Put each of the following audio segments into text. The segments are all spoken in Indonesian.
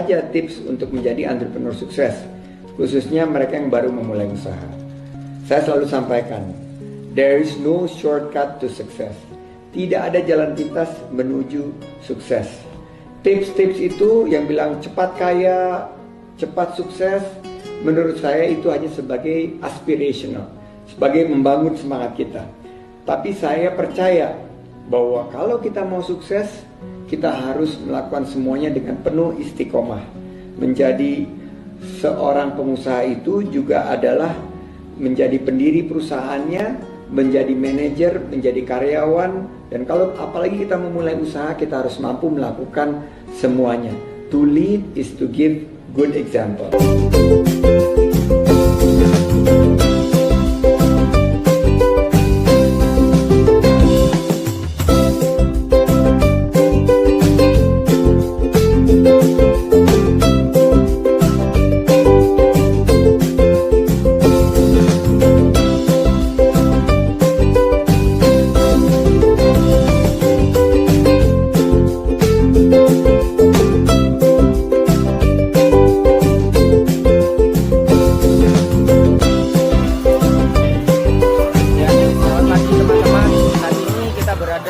saja tips untuk menjadi entrepreneur sukses, khususnya mereka yang baru memulai usaha. Saya selalu sampaikan, there is no shortcut to success. Tidak ada jalan pintas menuju sukses. Tips-tips itu yang bilang cepat kaya, cepat sukses, menurut saya itu hanya sebagai aspirational, sebagai membangun semangat kita. Tapi saya percaya bahwa kalau kita mau sukses, kita harus melakukan semuanya dengan penuh istiqomah. Menjadi seorang pengusaha itu juga adalah menjadi pendiri perusahaannya, menjadi manajer, menjadi karyawan, dan kalau apalagi kita memulai usaha, kita harus mampu melakukan semuanya. To lead is to give good example.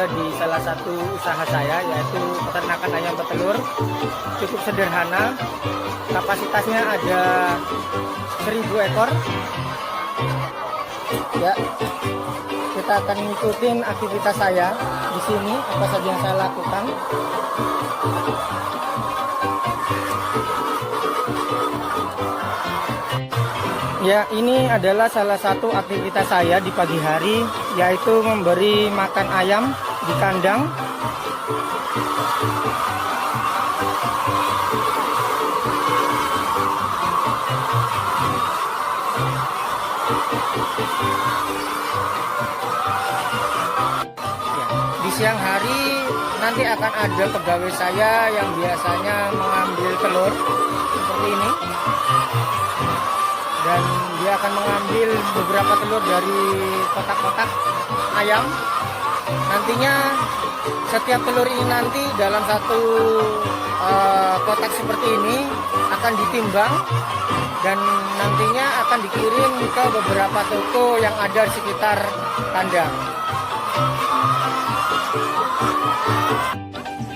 Di salah satu usaha saya, yaitu peternakan ayam petelur. Cukup sederhana, kapasitasnya ada 1000 ekor ya. Kita akan ngikutin aktivitas saya di sini, apa saja yang saya lakukan. Ya, ini adalah salah satu aktivitas saya di pagi hari, yaitu memberi makan ayam di kandang. Ya, di siang hari nanti akan ada pegawai saya yang biasanya mengambil telur seperti ini. Dan dia akan mengambil beberapa telur dari kotak-kotak ayam. Nantinya setiap telur ini nanti dalam satu kotak seperti ini akan ditimbang dan nantinya akan dikirim ke beberapa toko yang ada di sekitar kandang.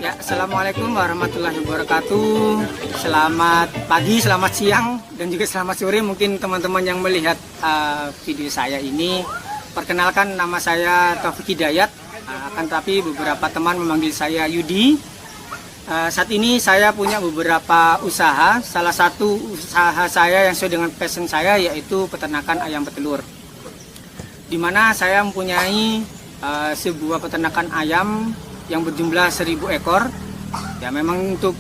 Ya, assalamualaikum warahmatullahi wabarakatuh. Selamat pagi, selamat siang, dan juga selamat sore mungkin teman-teman yang melihat video saya ini. Perkenalkan, nama saya Taufik Hidayat, akan tapi beberapa teman memanggil saya Yudi. Saat ini saya punya beberapa usaha. Salah satu usaha saya yang sesuai dengan passion saya yaitu peternakan ayam petelur, dimana saya mempunyai sebuah peternakan ayam yang berjumlah 1000 ekor. Ya, memang untuk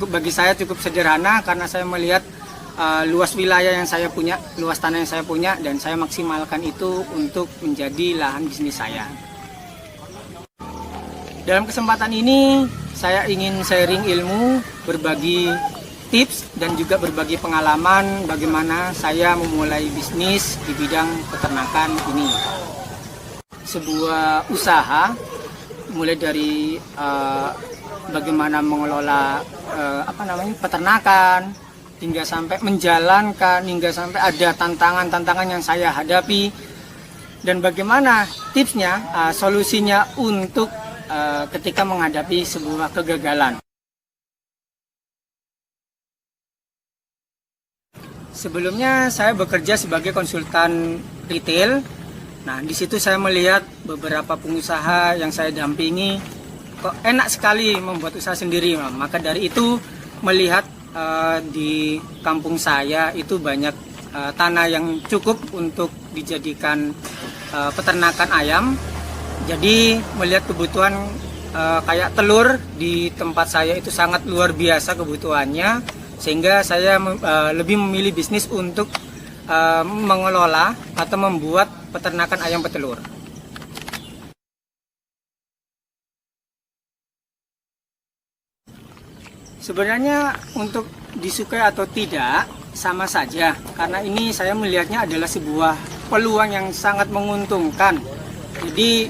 bagi saya cukup sederhana karena saya melihat luas wilayah yang saya punya, luas tanah yang saya punya, dan saya maksimalkan itu untuk menjadi lahan bisnis saya. Dalam kesempatan ini saya ingin sharing ilmu, berbagi tips dan juga berbagi pengalaman bagaimana saya memulai bisnis di bidang peternakan ini. Sebuah usaha mulai dari bagaimana mengelola peternakan, hingga sampai menjalankan, hingga sampai ada tantangan-tantangan yang saya hadapi, dan bagaimana tipsnya, solusinya untuk ketika menghadapi sebuah kegagalan. Sebelumnya saya bekerja sebagai konsultan retail. Nah, di situ saya melihat beberapa pengusaha yang saya dampingi kok enak sekali membuat usaha sendiri. Maka dari itu melihat di kampung saya itu banyak tanah yang cukup untuk dijadikan peternakan ayam. Jadi melihat kebutuhan kayak telur di tempat saya itu sangat luar biasa kebutuhannya, sehingga saya lebih memilih bisnis untuk mengelola atau membuat peternakan ayam petelur. Sebenarnya untuk disukai atau tidak sama saja, karena ini saya melihatnya adalah sebuah peluang yang sangat menguntungkan. Jadi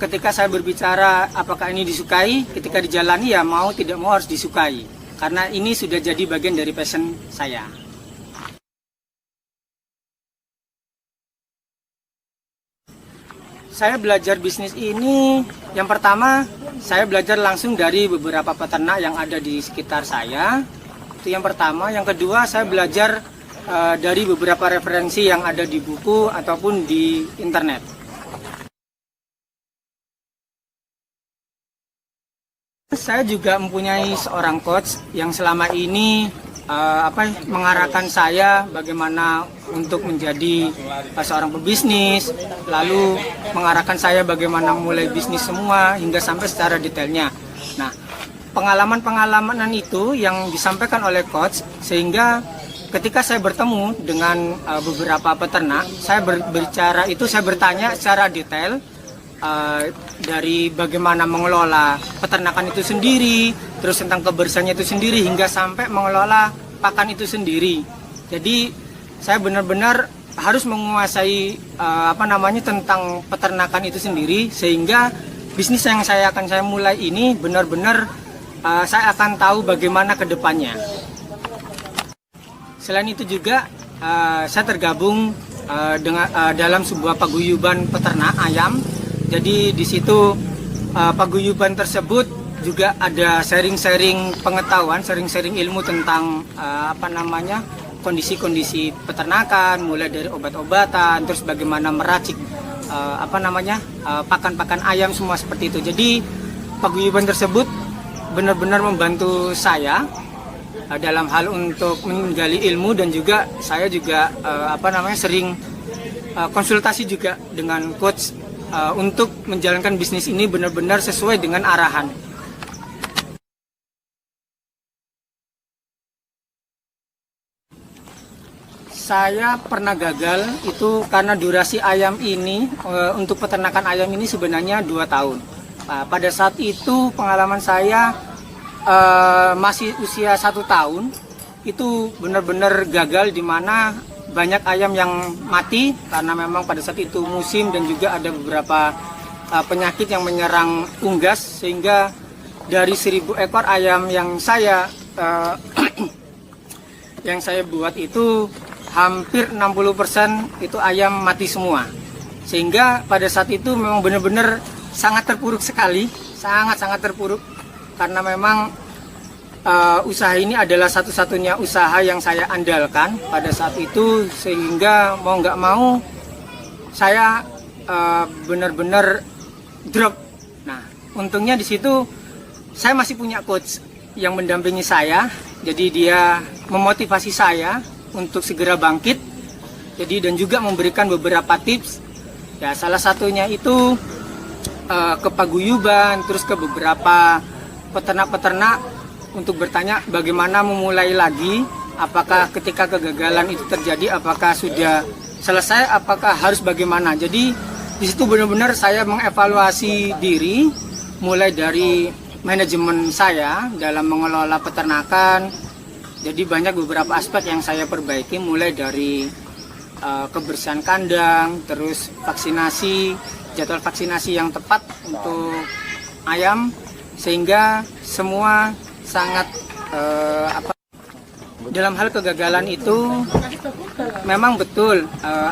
ketika saya berbicara apakah ini disukai, ketika dijalani ya mau tidak mau harus disukai. karena ini sudah jadi bagian dari passion saya. Saya belajar bisnis ini, yang pertama saya belajar langsung dari beberapa peternak yang ada di sekitar saya. Itu yang pertama. Yang kedua, saya belajar dari beberapa referensi yang ada di buku ataupun di internet. Saya juga mempunyai seorang coach yang selama ini mengarahkan saya bagaimana untuk menjadi seorang pebisnis, lalu mengarahkan saya bagaimana mulai bisnis semua hingga sampai secara detailnya. Nah, pengalaman-pengalaman itu yang disampaikan oleh coach, sehingga ketika saya bertemu dengan beberapa peternak, saya berbicara itu, saya bertanya secara detail dari bagaimana mengelola peternakan itu sendiri, terus tentang kebersihannya itu sendiri, hingga sampai mengelola pakan itu sendiri. Jadi saya benar-benar harus menguasai tentang peternakan itu sendiri, sehingga bisnis yang saya mulai ini benar-benar saya akan tahu bagaimana ke depannya. Selain itu juga saya tergabung dalam sebuah paguyuban peternak ayam. Jadi di situ paguyuban tersebut juga ada sharing-sharing pengetahuan, sharing-sharing ilmu tentang kondisi-kondisi peternakan, mulai dari obat-obatan, terus bagaimana meracik pakan-pakan ayam, semua seperti itu. Jadi paguyuban tersebut benar-benar membantu saya dalam hal untuk menggali ilmu, dan juga saya juga sering konsultasi juga dengan coach untuk menjalankan bisnis ini benar-benar sesuai dengan arahan. Saya pernah gagal itu karena durasi ayam ini untuk peternakan ayam ini sebenarnya 2 tahun. Pada saat itu pengalaman saya masih usia 1 tahun, itu benar-benar gagal, di mana banyak ayam yang mati karena memang pada saat itu musim, dan juga ada beberapa penyakit yang menyerang unggas, sehingga dari 1000 ekor ayam yang saya buat itu hampir 60% itu ayam mati semua. Sehingga pada saat itu memang benar-benar sangat terpuruk sekali, sangat-sangat terpuruk, karena memang usaha ini adalah satu-satunya usaha yang saya andalkan pada saat itu, sehingga mau nggak mau saya benar-benar drop. Nah, untungnya di situ saya masih punya coach yang mendampingi saya, jadi dia memotivasi saya untuk segera bangkit. Jadi dan juga memberikan beberapa tips. Ya, salah satunya itu ke paguyuban, terus ke beberapa peternak-peternak untuk bertanya bagaimana memulai lagi, apakah ketika kegagalan itu terjadi, apakah sudah selesai, apakah harus bagaimana. Jadi di situ benar-benar saya mengevaluasi diri, mulai dari manajemen saya dalam mengelola peternakan. Jadi banyak beberapa aspek yang saya perbaiki, mulai dari kebersihan kandang, terus vaksinasi, jadwal vaksinasi yang tepat untuk ayam, sehingga semua sangat dalam hal kegagalan itu memang betul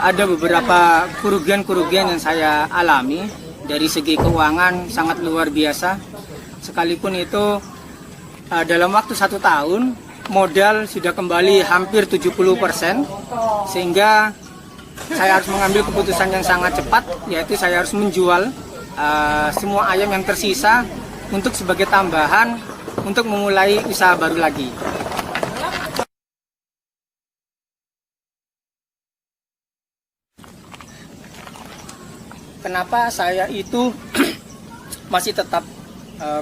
ada beberapa kerugian-kerugian yang saya alami. Dari segi keuangan sangat luar biasa, sekalipun itu dalam waktu 1 tahun modal sudah kembali hampir 70%, sehingga saya harus mengambil keputusan yang sangat cepat, yaitu saya harus menjual semua ayam yang tersisa untuk sebagai tambahan untuk memulai usaha baru lagi. Kenapa saya itu masih tetap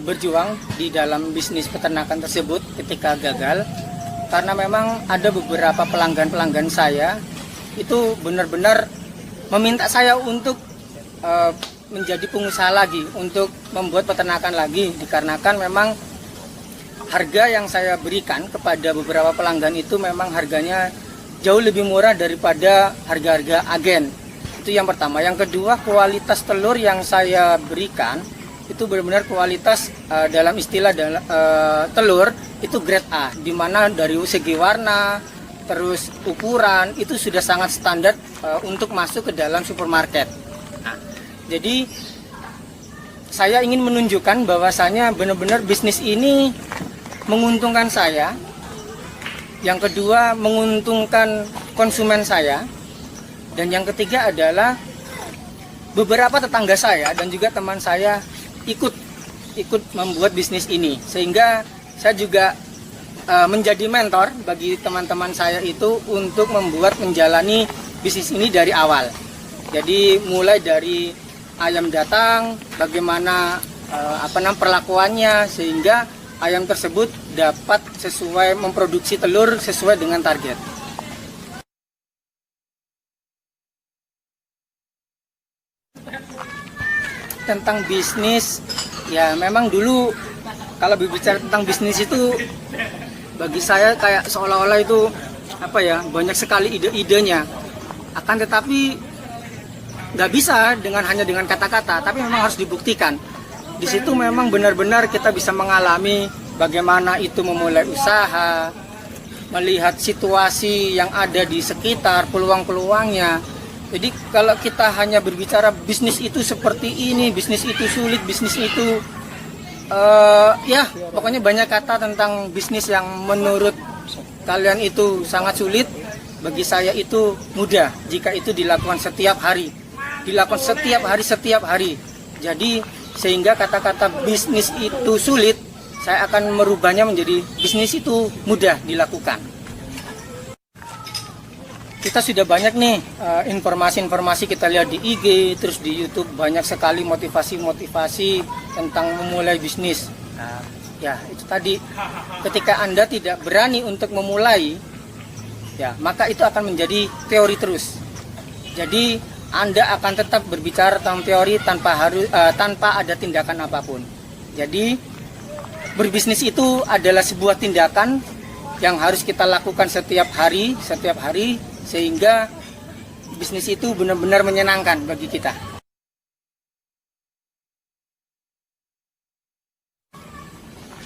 berjuang di dalam bisnis peternakan tersebut ketika gagal? Karena memang ada beberapa pelanggan-pelanggan saya itu benar-benar meminta saya untuk menjadi pengusaha lagi, untuk membuat peternakan lagi, dikarenakan memang harga yang saya berikan kepada beberapa pelanggan itu memang harganya jauh lebih murah daripada harga-harga agen. Itu yang pertama. Yang kedua, kualitas telur yang saya berikan itu benar-benar kualitas dalam istilah telur itu grade A, di mana dari segi warna, terus ukuran itu sudah sangat standar untuk masuk ke dalam supermarket. Nah, jadi saya ingin menunjukkan bahwasanya benar-benar bisnis ini menguntungkan saya. Yang kedua, menguntungkan konsumen saya. Dan yang ketiga adalah beberapa tetangga saya dan juga teman saya ikut membuat bisnis ini. Sehingga saya juga menjadi mentor bagi teman-teman saya itu untuk menjalani bisnis ini dari awal. Jadi mulai dari ayam datang, bagaimana perlakuannya sehingga ayam tersebut dapat sesuai memproduksi telur sesuai dengan target. Tentang bisnis, ya memang dulu kalau berbicara tentang bisnis itu bagi saya kayak seolah-olah itu banyak sekali ide-idenya. Akan tetapi nggak bisa hanya dengan kata-kata, tapi memang harus dibuktikan. Di situ memang benar-benar kita bisa mengalami bagaimana itu memulai usaha, melihat situasi yang ada di sekitar, peluang-peluangnya. Jadi kalau kita hanya berbicara bisnis itu seperti ini, bisnis itu sulit, bisnis itu pokoknya banyak kata tentang bisnis yang menurut kalian itu sangat sulit. Bagi saya itu mudah jika itu dilakukan setiap hari. Setiap hari. Jadi sehingga kata-kata bisnis itu sulit, saya akan merubahnya menjadi bisnis itu mudah dilakukan. Kita sudah banyak nih informasi-informasi kita lihat di IG, terus di YouTube banyak sekali motivasi-motivasi tentang memulai bisnis. Ya itu tadi, ketika Anda tidak berani untuk memulai, ya maka itu akan menjadi teori terus. Jadi Anda akan tetap berbicara tentang teori tanpa ada tindakan apapun. Jadi berbisnis itu adalah sebuah tindakan yang harus kita lakukan setiap hari sehingga bisnis itu benar-benar menyenangkan bagi kita.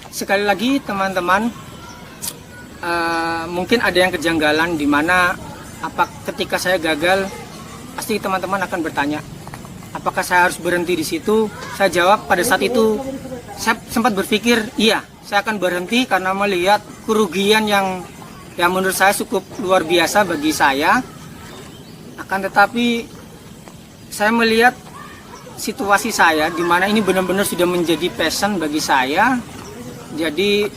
Sekali lagi teman-teman, mungkin ada yang kejanggalan di mana ketika saya gagal, pasti teman-teman akan bertanya, apakah saya harus berhenti di situ? Saya jawab pada saat itu, saya sempat berpikir, iya, saya akan berhenti karena melihat kerugian yang menurut saya cukup luar biasa bagi saya. Akan tetapi, saya melihat situasi saya, di mana ini benar-benar sudah menjadi passion bagi saya. Jadi,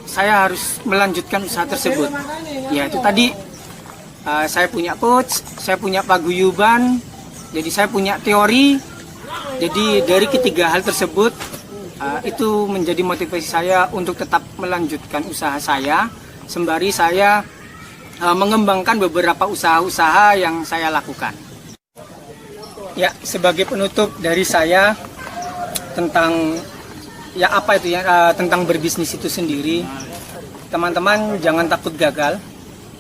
saya harus melanjutkan usaha tersebut. Ya, itu tadi. Saya punya coach, saya punya paguyuban, jadi saya punya teori. Jadi dari ketiga hal tersebut itu menjadi motivasi saya untuk tetap melanjutkan usaha saya, sembari saya mengembangkan beberapa usaha-usaha yang saya lakukan. Ya, sebagai penutup dari saya tentang tentang berbisnis itu sendiri, teman-teman jangan takut gagal.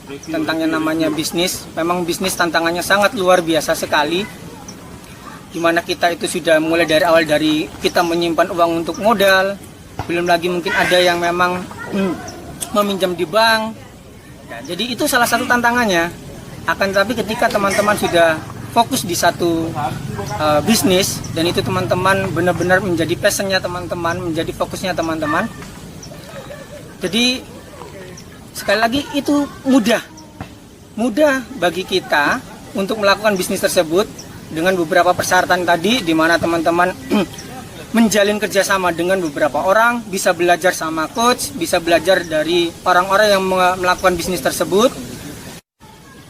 Tentang yang namanya bisnis, memang bisnis tantangannya sangat luar biasa sekali, dimana kita itu sudah mulai dari awal, dari kita menyimpan uang untuk modal, belum lagi mungkin ada yang memang meminjam di bank. Ya, jadi itu salah satu tantangannya. Akan tetapi ketika teman-teman sudah fokus di satu bisnis, dan itu teman-teman benar-benar menjadi passionnya teman-teman, menjadi fokusnya teman-teman, jadi sekali lagi itu mudah bagi kita untuk melakukan bisnis tersebut dengan beberapa persyaratan tadi, di mana teman-teman menjalin kerjasama dengan beberapa orang, bisa belajar sama coach, bisa belajar dari orang-orang yang melakukan bisnis tersebut.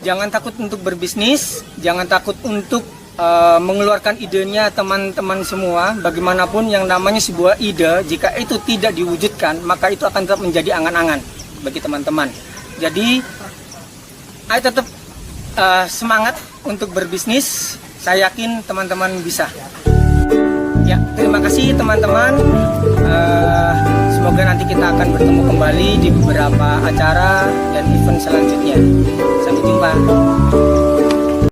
Jangan takut untuk berbisnis, jangan takut untuk mengeluarkan idenya teman-teman semua. Bagaimanapun yang namanya sebuah ide, jika itu tidak diwujudkan, maka itu akan tetap menjadi angan-angan bagi teman-teman. Jadi ayo tetap semangat untuk berbisnis. Saya yakin teman-teman bisa. Ya, terima kasih teman-teman. Semoga nanti kita akan bertemu kembali di beberapa acara dan event selanjutnya. Sampai jumpa.